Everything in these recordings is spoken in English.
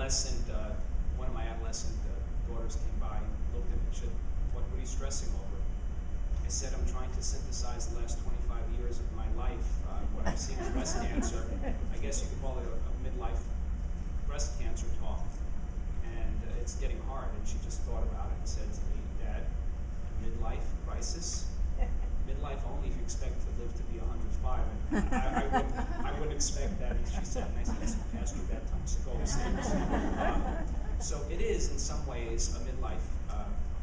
one of my adolescent daughters came by and looked at me and said, what are you stressing over? I said, I'm trying to synthesize the last 25 years of my life, what I've seen in breast cancer. I guess you could call it a midlife breast cancer talk. And it's getting hard. And she just thought about it and said to me, Dad, midlife crisis? Midlife only if you expect to live to be 105. And I wouldn't expect that. And she said, and I said, it's past your bedtime, so go upstairs. So it is, in some ways, a midlife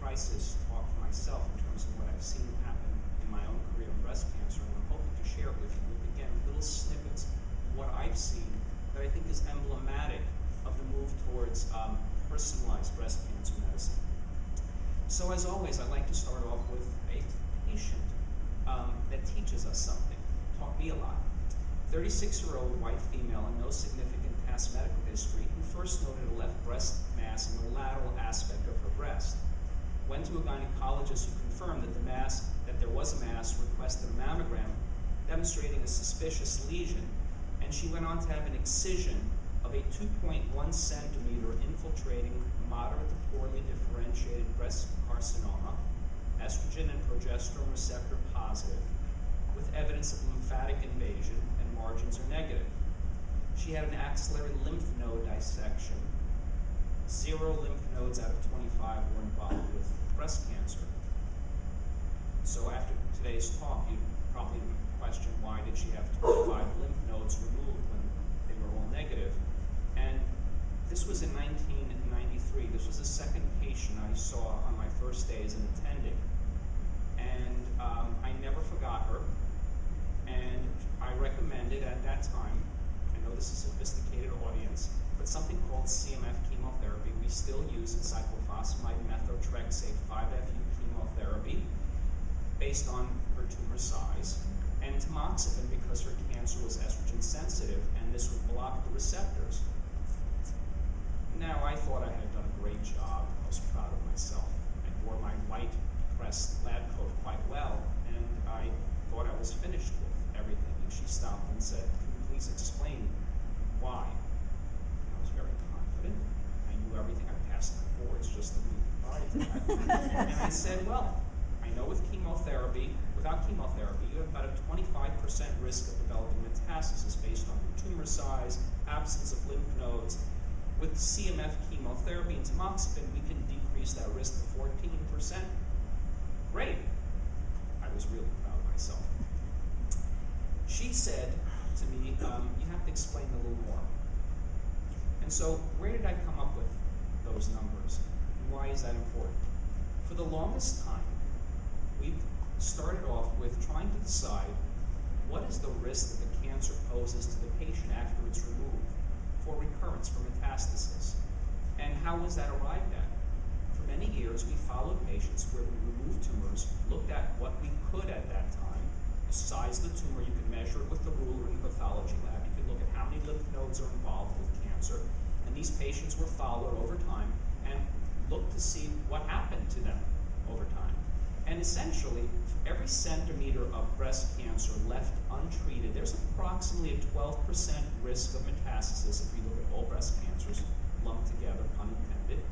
crisis talk for myself in terms of what I've seen happen in my own career in breast cancer. And I'm hoping to share with you, again, little snippets of what I've seen that I think is emblematic of the move towards personalized breast cancer medicine. So as always, I'd like to start off with a patient that teaches us something, taught me a lot. 36-year-old white female and no significant past medical history who first noted a left breast mass in the lateral aspect of her breast. Went to a gynecologist who confirmed that there was a mass, requested a mammogram demonstrating a suspicious lesion, and she went on to have an excision of a 2.1 centimeter infiltrating moderate to poorly differentiated breast carcinoma, estrogen and progesterone receptor positive, with evidence of lymphatic invasion, and margins are negative. She had an axillary lymph node dissection. 0 lymph nodes out of 25 were involved with breast cancer. So after today's talk, you probably question why did she have 25 lymph nodes removed when they were all negative. And this was in 1993. This was the second patient I saw on my first day as an attending. And I never forgot her. And I recommended at that time, I know this is a sophisticated audience, but something called CMF chemotherapy. We still use it, cyclophosphamide methotrexate 5-FU chemotherapy based on her tumor size, and tamoxifen because her cancer was estrogen sensitive, and this would block the receptors. Now, I thought I had done a great job. I was proud of myself. I wore my white pressed lab coat quite well, and I thought I was finished with everything. And she stopped and said, can you please explain why? And I was very confident. I knew everything. I passed my boards just the week prior to that. And I said, well, I know without chemotherapy, you have about a 25% risk of developing metastasis based on your tumor size, absence of lymph nodes. With CMF chemotherapy and tamoxifen, we can decrease that risk to 14%. Great. I was really proud of myself. She said to me, you have to explain a little more. And so where did I come up with those numbers? And why is that important? For the longest time, we've started off with trying to decide what is the risk that the cancer poses to the patient after it's removed for recurrence, for metastasis. And how was that arrived at? For many years, we followed patients where we removed tumors, looked at what we could at that time, the size of the tumor, you could measure it with the ruler in the pathology lab, you could look at how many lymph nodes are involved with cancer, and these patients were followed over time and looked to see what happened to them over time. And essentially, for every centimeter of breast cancer left untreated, there's approximately a 12% risk of metastasis if you look at all breast cancers lumped together, pun intended.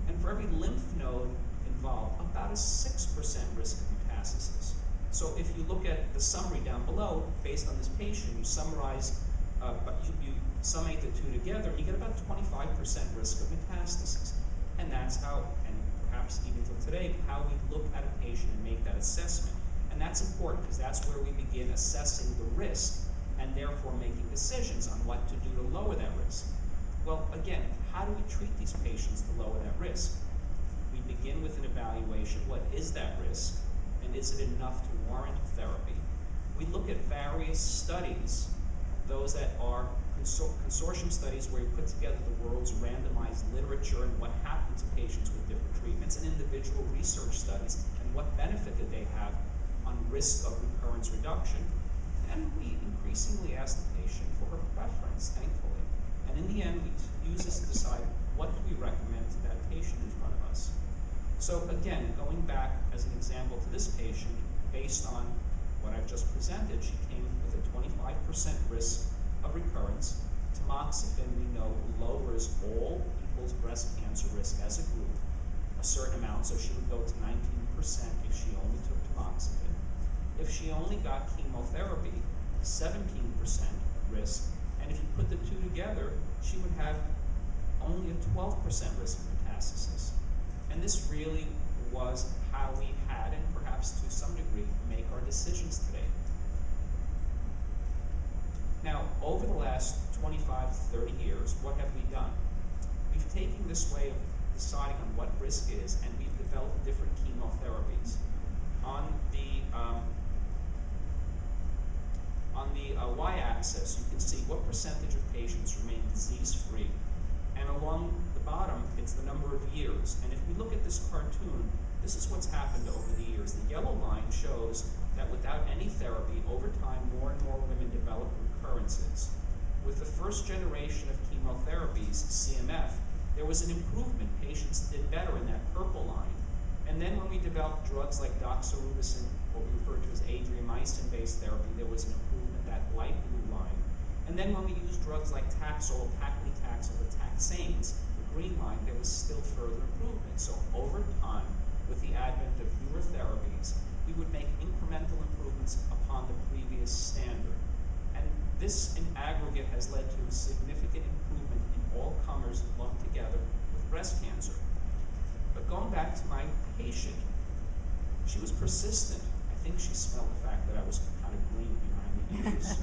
And for every lymph node involved, about a 6% risk of metastasis. So if you look at the summary down below, based on this patient, you summarize, you summate the two together, and you get about 25% risk of metastasis. And that's how, and perhaps even till today, how we look at a patient and make that assessment. And that's important because that's where we begin assessing the risk and therefore making decisions on what to do to lower that risk. Well, again, how do we treat these patients to lower that risk? We begin with an evaluation. What is that risk? And is it enough to warrant therapy? We look at various studies, those that are consortium studies where we put together the world's randomized literature and what happened to patients with different treatments, and individual research studies and what benefit did they have on risk of recurrence reduction. And we increasingly ask the patient for her preference, thankfully. And in the end, we use this to decide what do we recommend to that patient in front of us. So again, going back as an example to this patient, based on what I've just presented, she came with a 25% risk of recurrence. Tamoxifen, we know, lowers all couple's breast cancer risk as a group a certain amount, so she would go to 19% if she only took tamoxifen. If she only got chemotherapy, 17% risk, and if you put the two together, she would have only a 12% risk of metastasis. And this really was how we had, and perhaps to some degree, make our decisions today. Now, over the last 25, 30 years, what have we done? We've taken this way of deciding on what risk is, and we've developed different chemotherapies. On the y-axis, you can see what percentage of patients remain disease-free. And along the bottom, it's the number of years. And if we look at this cartoon, this is what's happened over the years. The yellow line shows that without any therapy, over time, more and more women develop recurrences. With the first generation of chemotherapies, CMF, there was an improvement. Patients did better in that purple line. And then when we developed drugs like doxorubicin, what we refer to as adriamycin-based therapy, there was an improvement, that light blue line. And then when we used drugs like Taxol, paclitaxel, the taxanes, the green line, there was still further improvement. So over time, with the advent of newer therapies, we would make incremental improvements upon the previous standard. And this, in aggregate, has led to a significant improvement in all comers lumped together with breast cancer. But going back to my patient, she was persistent. I think she smelled the fact that I was kind of green behind the ears.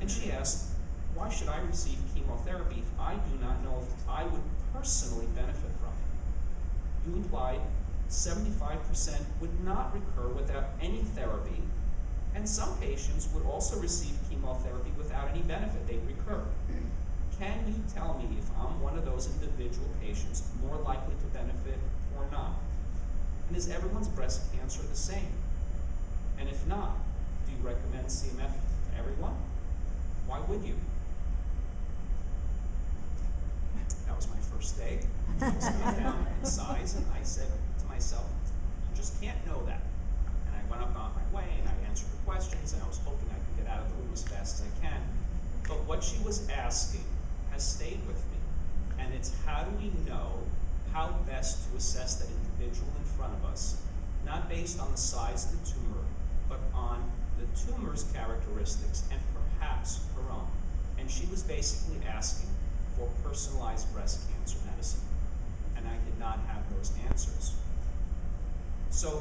And she asked, why should I receive chemotherapy if I do not know if I would personally benefit from it? You implied 75% would not recur without any therapy, and some patients would also receive chemotherapy without any benefit. They'd recur. Can you tell me if I'm one of those individual patients more likely to benefit or not? And is everyone's breast cancer the same? And if not, do you recommend CMF to everyone? Why would you? That was my first day. I was going down in size, and I said to myself, you just can't know that. And I went up on my way, and I answered the questions, and I was hoping I could get out of the room as fast as I can. But what she was asking has stayed with me, and it's how do we know how best to assess that individual in front of us, not based on the size of the tumor, but on the tumor's characteristics and perhaps her own. And she was basically asking for personalized breast cancer medicine, and I did not have those answers. So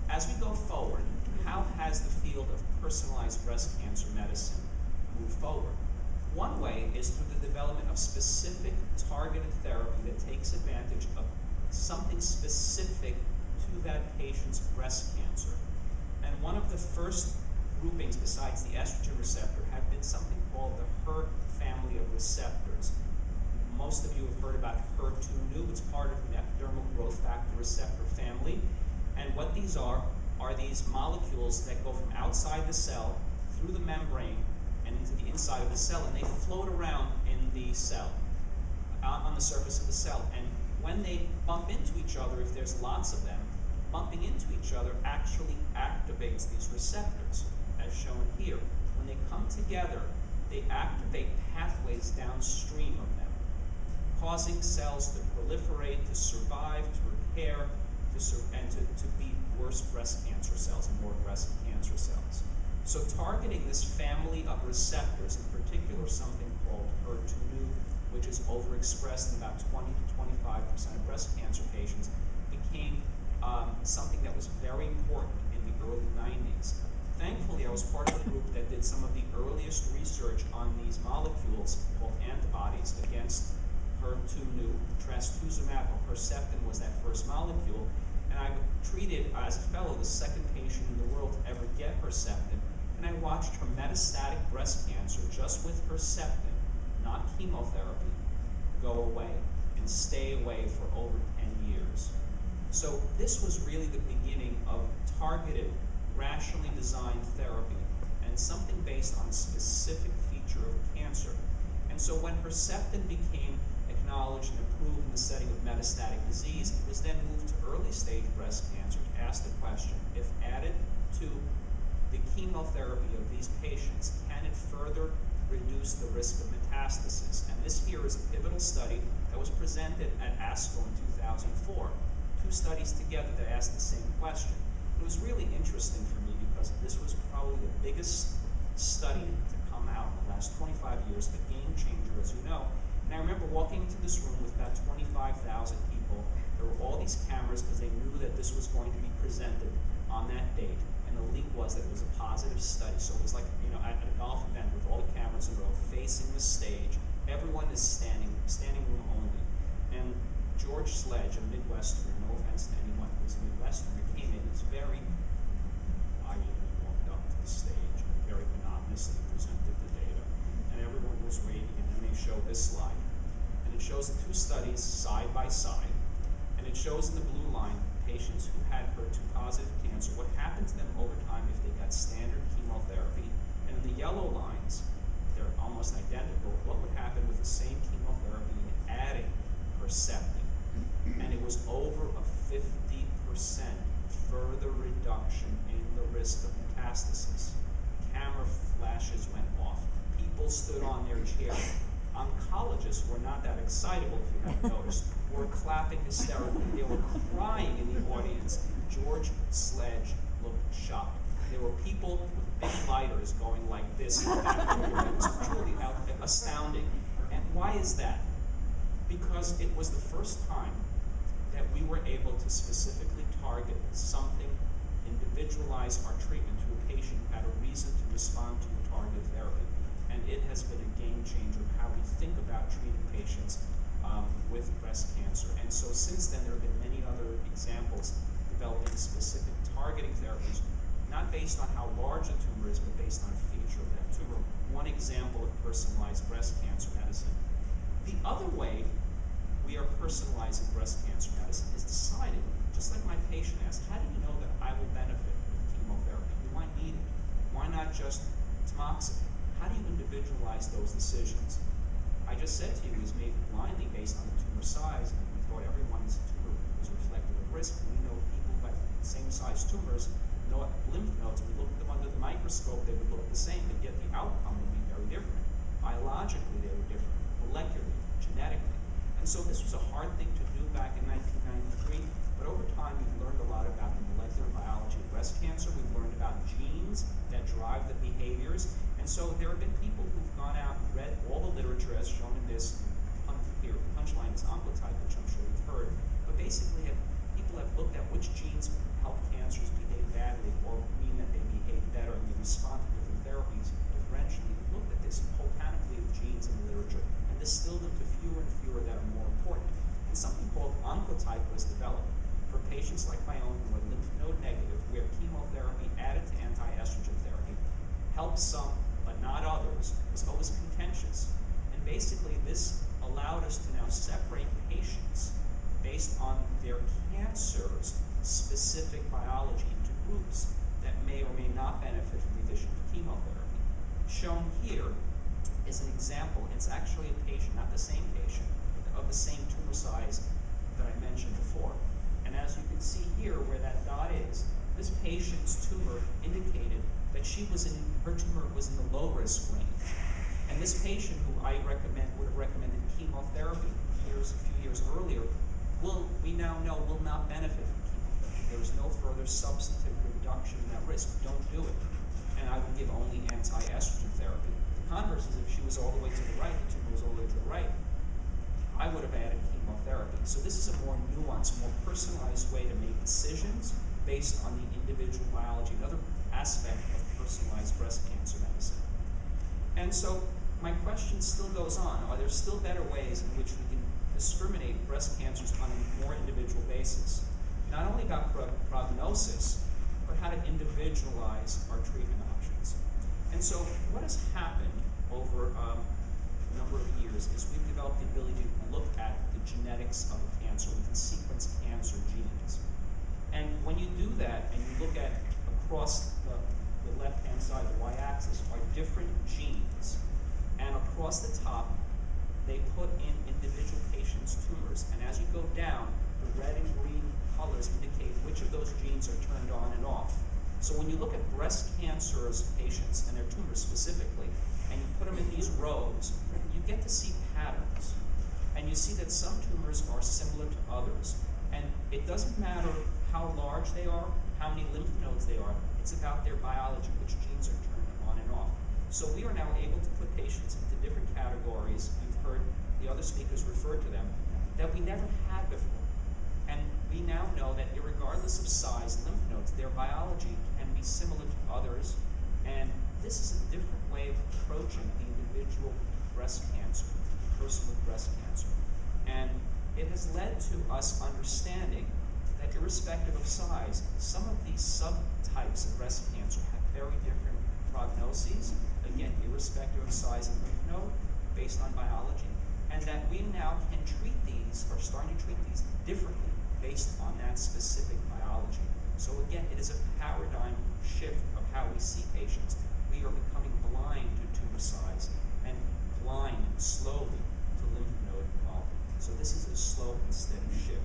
as we go forward, how has the field of personalized breast cancer medicine moved forward? One way is through the development of specific targeted therapy that takes advantage of something specific to that patient's breast cancer. And one of the first groupings besides the estrogen receptor have been something called the HER family of receptors. Most of you have heard about HER2/neu. It's part of the epidermal growth factor receptor family. And what these are these molecules that go from outside the cell through the membrane and into the inside of the cell, and they float around in the cell, on the surface of the cell. And when they bump into each other, if there's lots of them, bumping into each other actually activates these receptors, as shown here. When they come together, they activate pathways downstream of them, causing cells to proliferate, to survive, to repair, and to beat worse breast cancer cells and more aggressive cancer cells. So targeting this family of receptors, in particular something called HER2/neu, which is overexpressed in about 20 to 25% of breast cancer patients, became something that was very important in the early 90s. Thankfully, I was part of a group that did some of the earliest research on these molecules called antibodies against HER2/neu. Trastuzumab or Herceptin was that first molecule, and I treated, as a fellow, the second patient in the world to ever get Herceptin, and I watched her metastatic breast cancer just with Herceptin, not chemotherapy, go away and stay away for over 10 years. So this was really the beginning of targeted, rationally designed therapy, and something based on a specific feature of cancer. And so when Herceptin became acknowledged and approved in the setting of metastatic disease, it was then moved to early stage breast cancer to ask the question, if added to the chemotherapy of these patients, can it further reduce the risk of metastasis? And this here is a pivotal study that was presented at ASCO in 2004. Two studies together that asked the same question. It was really interesting for me because this was probably the biggest study to come out in the last 25 years, a game changer, as you know. And I remember walking into this room with about 25,000 people. There were all these cameras because they knew that this was going to be presented on that date. And the leak was that it was a positive study. So it was like, you know, at a golf event with all the cameras in a row facing the stage. Everyone is standing room only. And George Sledge, a Midwesterner, no offense to anyone who's a Midwesterner, came in, he's very quiet, and he walked up to the stage and very monotonously presented the data. And everyone was waiting, and then they show this slide. And it shows the two studies side by side. And it shows in the blue line patients who had HER2 positive cancer, what happened to them over time if they got standard chemotherapy. And in the yellow lines, they're almost identical, what would happen with the same chemotherapy and adding Herceptin. And it was over a 50% further reduction in the risk of metastasis. Camera flashes went off. People stood on their chair. Oncologists were not that excitable, if you haven't noticed, were clapping hysterically. They were crying in the audience. George Sledge looked shocked. There were people with big lighters going like this. It was truly astounding. And why is that? Because it was the first time that we were able to specifically target something, individualize our treatment to a patient who had a reason to respond to a targeted therapy. And it has been a game changer of how we think about treating patients with breast cancer. And so since then, there have been many other examples developing specific targeting therapies, not based on how large a tumor is, but based on a feature of that tumor. One example of personalized breast cancer medicine. The other way we are personalizing breast cancer medicine is deciding, just like my patient asked, how do you know that I will benefit with chemotherapy? Do I need it? Why not just tamoxifen? How do you individualize those decisions? I just said to you, it was made blindly based on the tumor size, and we thought everyone's tumor was reflective of risk. We know people who have the same size tumors, no lymph nodes, we looked at them under the microscope, they would look the same, but yet the outcome would be very different. Biologically, they were different, molecularly, genetically. And so this was a hard thing to do back in 1993, but over time we've learned a lot about the molecular biology of breast cancer. We've learned about genes that drive the behaviors. And so there have been people who've gone out and read all the literature as shown in this here. Punchline is Oncology, which I'm sure you've heard. But basically, people have looked at which genes help cancers behave badly or mean that they behave better and they respond to different therapies differentially. We've looked at this whole panoply of genes in the literature and distilled them to fewer and fewer that are more important. And something called Oncology was developed for patients like my own who are lymph node negative, where chemotherapy added to anti-estrogen therapy helps some but not others, was always contentious. And basically this allowed us to now separate patients based on their cancer's specific biology into groups that may or may not benefit from the addition of chemotherapy. Shown here is an example. It's actually a patient, not the same patient, of the same tumor size that I mentioned before. And as you can see here where that dot is, this patient's tumor indicated that her tumor was in the low risk range. And this patient who would have recommended chemotherapy a few years earlier, we now know will not benefit from chemotherapy. There is no further substantive reduction in that risk. Don't do it. And I would give only anti-estrogen therapy. The converse is if she was all the way to the right, the tumor was all the way to the right, I would have added chemotherapy. So this is a more nuanced, more personalized way to make decisions based on the individual biology, another aspect of personalized breast cancer medicine. And so my question still goes on. Are there still better ways in which we can discriminate breast cancers on a more individual basis? Not only about prognosis, but how to individualize our treatment options. And so what has happened over a number of years is we've developed the ability to look at the genetics of a cancer. We can sequence cancer genes. And when you do that and you look at across the left-hand side, the y-axis, are different genes. And across the top, they put in individual patients' tumors. And as you go down, the red and green colors indicate which of those genes are turned on and off. So when you look at breast cancer's patients and their tumors specifically, and you put them in these rows, you get to see patterns. And you see that some tumors are similar to others. And it doesn't matter how large they are, how many lymph nodes they are, it's about their biology, which genes are turned on and off. So we are now able to put patients into different categories. You've heard the other speakers refer to them, that we never had before. And we now know that regardless of size, lymph nodes, their biology can be similar to others. And this is a different way of approaching the individual breast cancer, the person with breast cancer. And it has led to us understanding that irrespective of size, some of these subtypes of breast cancer have very different prognoses, again, irrespective of size and lymph node, based on biology, and that we now can treat these, or starting to treat these differently based on that specific biology. So again, it is a paradigm shift of how we see patients. We are becoming blind to tumor size and blind slowly to lymph node involvement. So this is a slow and steady shift.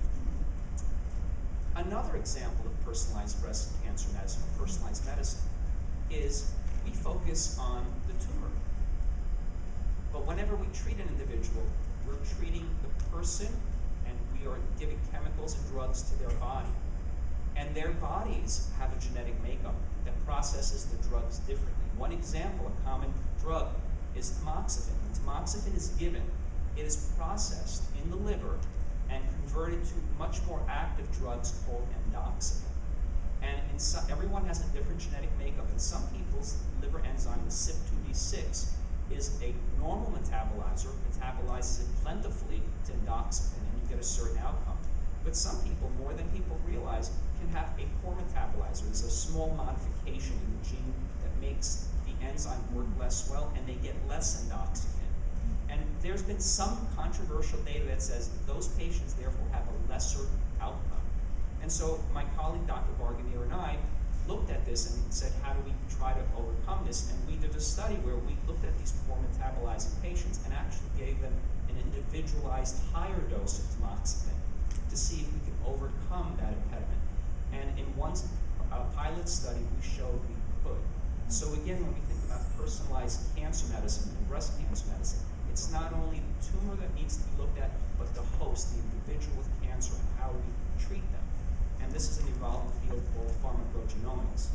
Another example of personalized breast cancer medicine, or personalized medicine, is we focus on the tumor. But whenever we treat an individual, we're treating the person, and we are giving chemicals and drugs to their body. And their bodies have a genetic makeup that processes the drugs differently. One example, a common drug, is tamoxifen. When tamoxifen is given, it is processed in the liver and converted to much more active drugs called endoxifen. And everyone has a different genetic makeup. In some people's liver enzyme, the CYP2D6, is a normal metabolizer, metabolizes it plentifully to endoxifen, and you get a certain outcome. But some people, more than people realize, can have a poor metabolizer. There's a small modification in the gene that makes the enzyme work less well, and they get less endoxifen. And there's been some controversial data that says those patients therefore have a lesser outcome. And so my colleague, Dr. Barganier, and I looked at this and said, how do we try to overcome this? And we did a study where we looked at these poor metabolizing patients and actually gave them an individualized higher dose of tamoxifen to see if we could overcome that impediment. And in one pilot study, we showed we could. So again, when we think about personalized cancer medicine and breast cancer medicine, it's not only the tumor that needs to be looked at, but the host, the individual with cancer, and how we treat them. And this is an evolving field called pharmacogenomics.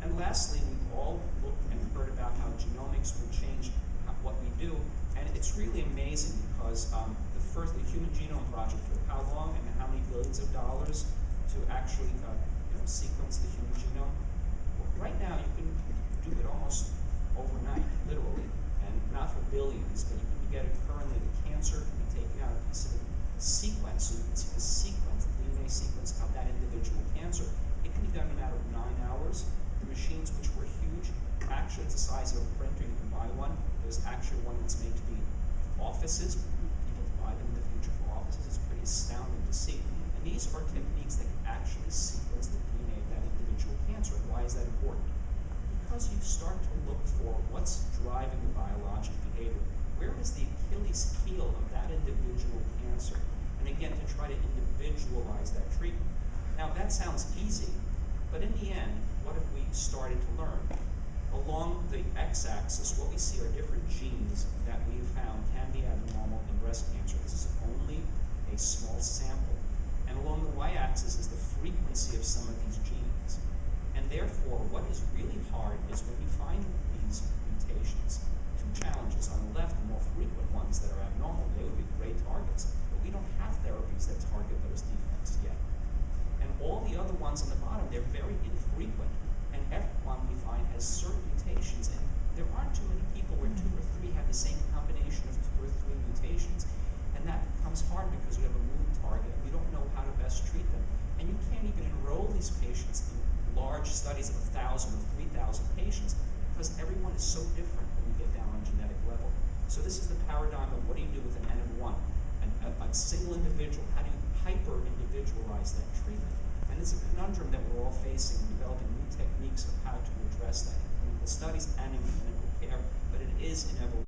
And lastly, we've all looked and heard about how genomics will change what we do. And it's really amazing because the Human Genome Project took how long and how many billions of dollars to actually sequence the human genome? Well, right now, you can do it almost overnight, literally, and not for billions, but you can get it currently. The cancer can be taken out, a piece of the sequence, so you can see the sequence, the DNA sequence of that individual cancer. It can be done in a matter of 9 hours. The machines, which were huge, actually it's the size of a printer, you can buy one. There's actually one that's made to be offices. People buy them in the future for offices. It's pretty astounding to see. And these are techniques that can actually sequence the DNA of that individual cancer. Why is that important? Because you start to look for what's driving the biologic behavior. Where is the Achilles heel of that individual cancer? And again, to try to individualize that treatment. Now, that sounds easy, but in the end, what have we started to learn? Along the x-axis, what we see are different genes that we have found can be abnormal in breast cancer. This is only a small sample. And along the y-axis is the frequency of some of these genes. And therefore, what is really hard is when you find these mutations. Two challenges. On the left, the more frequent ones that are abnormal, they would be great targets. But we don't have therapies that target those defects yet. And all the other ones on the bottom, they're very infrequent. And every one we find has certain mutations. And there aren't too many people where 2 or 3 have the same combination of 2 or 3 mutations. And that becomes hard because we have a moving target and we don't know how to best treat them. And you can't even enroll these patients in large studies of 1,000 or 3,000 patients because everyone is so different when you get down on genetic level. So this is the paradigm of what do you do with an N of 1? A single individual, how do you hyper-individualize that treatment? And it's a conundrum that we're all facing in developing new techniques of how to address that in clinical studies and in clinical care, but it is in evolution.